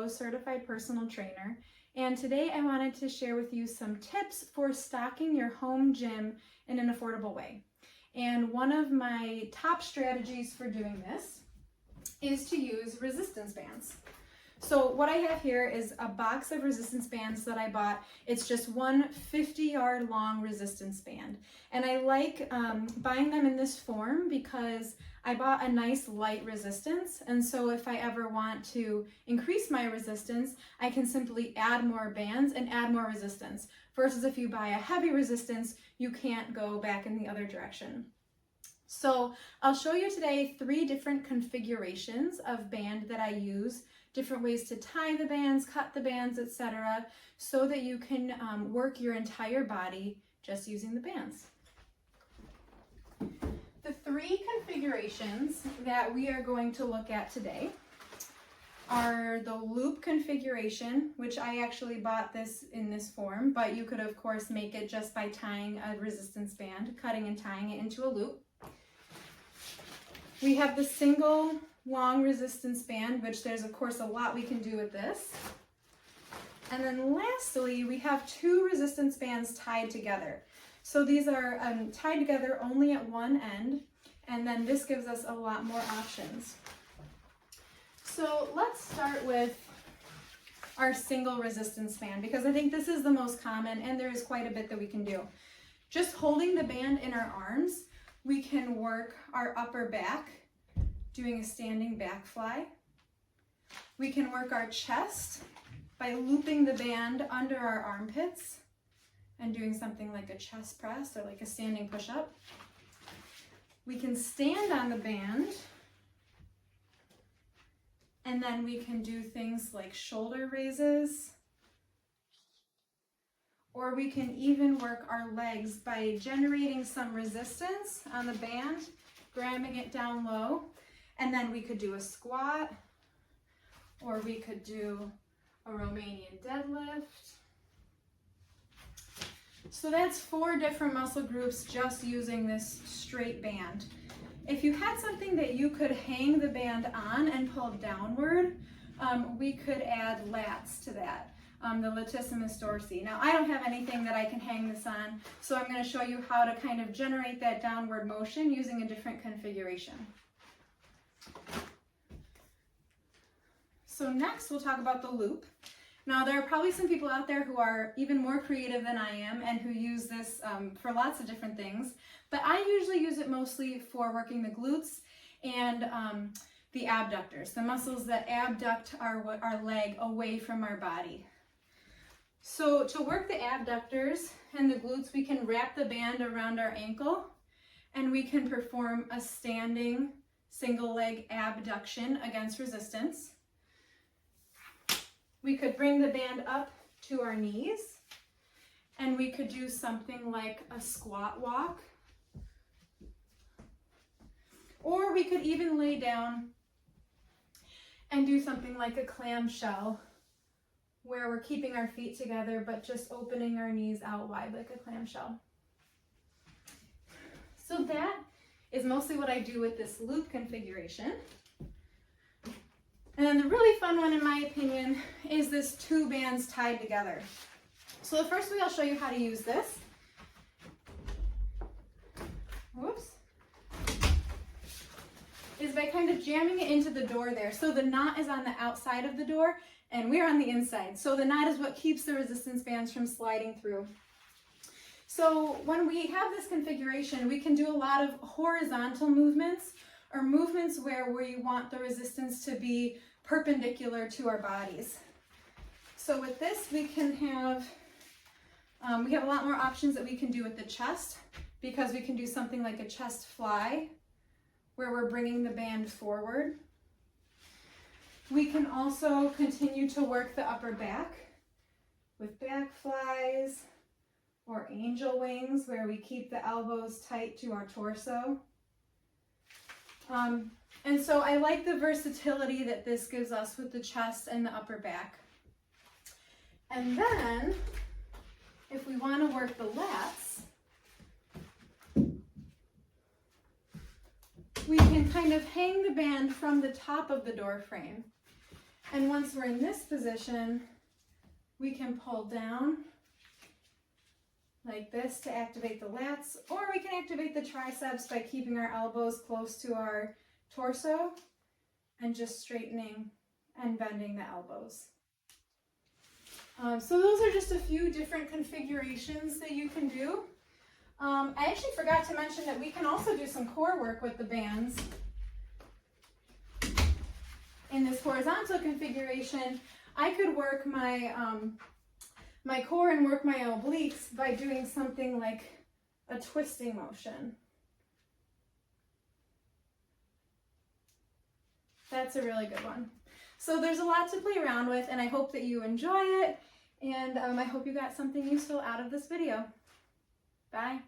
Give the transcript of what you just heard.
certified personal trainer, and today I wanted to share with you some tips for stocking your home gym in an affordable way. And one of my top strategies for doing this is to use resistance bands. So what I have here is a box of resistance bands that I bought. It's just one 50-yard long resistance band. And I like buying them in this form because I bought a nice light resistance. And so if I ever want to increase my resistance, I can simply add more bands and add more resistance. Versus if you buy a heavy resistance, you can't go back in the other direction. So I'll show you today 3 different configurations of band that I use, different ways to tie the bands, cut the bands, etc., so that you can work your entire body just using the bands. The 3 configurations that we are going to look at today are the loop configuration, which I actually bought this in this form, but you could of course make it just by tying a resistance band, cutting and tying it into a loop. We have the single long resistance band, which there's of course a lot we can do with this. And then lastly, we have 2 resistance bands tied together. So these are tied together only at one end, and then this gives us a lot more options. So let's start with our single resistance band, because I think this is the most common and there is quite a bit that we can do. Just holding the band in our arms, we can work our upper back, doing a standing back fly. We can work our chest by looping the band under our armpits and doing something like a chest press or like a standing push-up. We can stand on the band, and then we can do things like shoulder raises, or we can even work our legs by generating some resistance on the band, grabbing it down low, and then we could do a squat, or we could do a Romanian deadlift. So that's 4 different muscle groups just using this straight band. If you had something that you could hang the band on and pull downward, we could add lats to that, the latissimus dorsi. Now I don't have anything that I can hang this on, so I'm going to show you how to kind of generate that downward motion using a different configuration. So next we'll talk about the loop. Now there are probably some people out there who are even more creative than I am and who use this for lots of different things, but I usually use it mostly for working the glutes and the abductors, the muscles that abduct our leg away from our body. So to work the abductors and the glutes, we can wrap the band around our ankle and we can perform a standing single leg abduction against resistance. We could bring the band up to our knees and we could do something like a squat walk. Or we could even lay down and do something like a clamshell, where we're keeping our feet together but just opening our knees out wide like a clamshell. So that is mostly what I do with this loop configuration. And then the really fun one, in my opinion, is this 2 bands tied together. So the first way I'll show you how to use this, is by kind of jamming it into the door there. So the knot is on the outside of the door and we're on the inside. So the knot is what keeps the resistance bands from sliding through. So when we have this configuration, we can do a lot of horizontal movements, or movements where we want the resistance to be perpendicular to our bodies. So with this, we can have, we have a lot more options that we can do with the chest, because we can do something like a chest fly, where we're bringing the band forward. We can also continue to work the upper back with back flies, or angel wings, where we keep the elbows tight to our torso. And so I like the versatility that this gives us with the chest and the upper back. And then, if we want to work the lats, we can kind of hang the band from the top of the door frame. And once we're in this position, we can pull down like this to activate the lats, or we can activate the triceps by keeping our elbows close to our torso and just straightening and bending the elbows. So those are just a few different configurations that you can do. I actually forgot to mention that we can also do some core work with the bands. In this horizontal configuration, I could work my my core and work my obliques by doing something like a twisting motion. That's a really good one. So there's a lot to play around with, and I hope that you enjoy it, and I hope you got something useful out of this video. Bye.